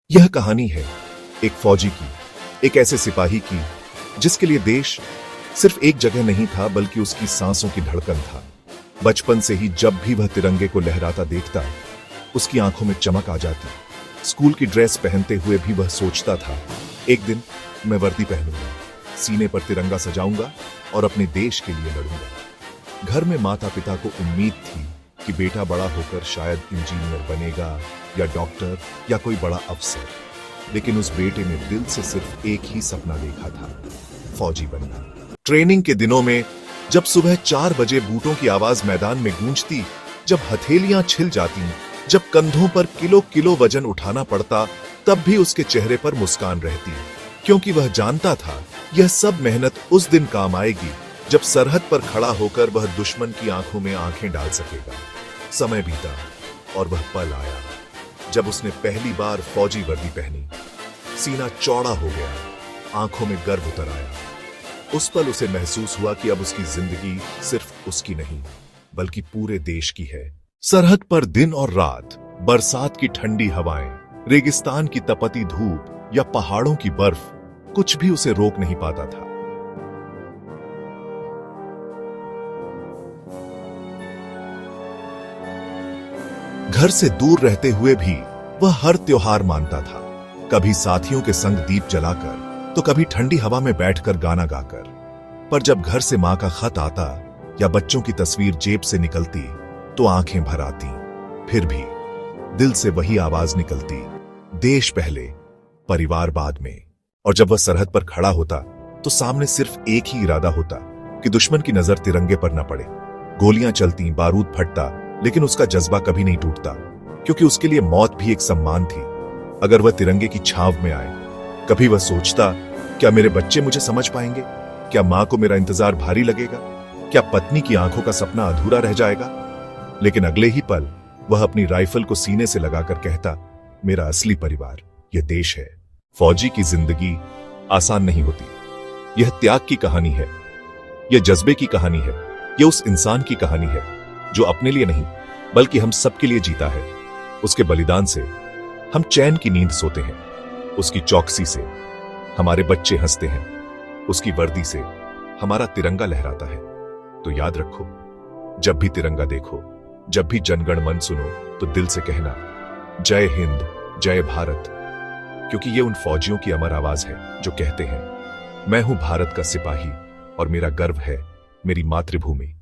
यह कहानी है एक फौजी की, एक ऐसे सिपाही की जिसके लिए देश सिर्फ एक जगह नहीं था बल्कि उसकी सांसों की धड़कन था। बचपन से ही जब भी वह तिरंगे को लहराता देखता उसकी आंखों में चमक आ जाती। स्कूल की ड्रेस पहनते हुए भी वह सोचता था, एक दिन मैं वर्दी पहनूंगा, सीने पर तिरंगा सजाऊंगा और अपने देश के लिए लड़ूंगा। घर में माता पिता को उम्मीद थी कि बेटा बड़ा होकर शायद इंजीनियर बनेगा या डॉक्टर या कोई बड़ा अफसर, लेकिन उस बेटे ने दिल से सिर्फ एक ही सपना देखा था, फौजी बनना। ट्रेनिंग के दिनों में जब सुबह 4 बजे बूटों की आवाज मैदान में गूंजती, जब हथेलियां छिल जाती, जब कंधों पर किलो किलो वजन उठाना पड़ता, तब भी उसके चेहरे पर मुस्कान रहती, क्योंकि वह जानता था यह सब मेहनत उस दिन काम आएगी जब सरहद पर खड़ा होकर वह दुश्मन की आंखों में आंखें डाल सकेगा। समय बीता और वह पल आया जब उसने पहली बार फौजी वर्दी पहनी। सीना चौड़ा हो गया, आंखों में गर्व उतर आया। उस पल उसे महसूस हुआ कि अब उसकी जिंदगी सिर्फ उसकी नहीं बल्कि पूरे देश की है। सरहद पर दिन और रात, बरसात की ठंडी हवाएं, रेगिस्तान की तपती धूप या पहाड़ों की बर्फ, कुछ भी उसे रोक नहीं पाता था। घर से दूर रहते हुए भी वह हर त्योहार मानता था, कभी साथियों के संग दीप जलाकर तो कभी ठंडी हवा में बैठकर गाना गाकर। पर जब घर से मां का खत आता या बच्चों की तस्वीर जेब से निकलती तो आंखें भर आती। फिर भी दिल से वही आवाज निकलती, देश पहले, परिवार बाद में। और जब वह सरहद पर खड़ा होता तो सामने सिर्फ एक ही इरादा होता कि दुश्मन की नजर तिरंगे पर न पड़े। गोलियां चलती, बारूद फटता, लेकिन उसका जज्बा कभी नहीं टूटता, क्योंकि उसके लिए मौत भी एक सम्मान थी अगर वह तिरंगे की छाव में आए। कभी वह सोचता, क्या मेरे बच्चे मुझे समझ पाएंगे? क्या मां को मेरा इंतजार भारी लगेगा? क्या पत्नी की आंखों का सपना अधूरा रह जाएगा? लेकिन अगले ही पल वह अपनी राइफल को सीने से लगाकर कहता, मेरा असली परिवार यह देश है। फौजी की जिंदगी आसान नहीं होती। यह त्याग की कहानी है, यह जज्बे की कहानी है, यह उस इंसान की कहानी है जो अपने लिए नहीं बल्कि हम सबके लिए जीता है। उसके बलिदान से हम चैन की नींद सोते हैं, उसकी चौकसी से हमारे बच्चे हंसते हैं, उसकी वर्दी से हमारा तिरंगा लहराता है। तो याद रखो, जब भी तिरंगा देखो, जब भी जनगण मन सुनो, तो दिल से कहना, जय हिंद, जय भारत, क्योंकि ये उन फौजियों की अमर आवाज है जो कहते हैं, मैं हूं भारत का सिपाही और मेरा गर्व है मेरी मातृभूमि।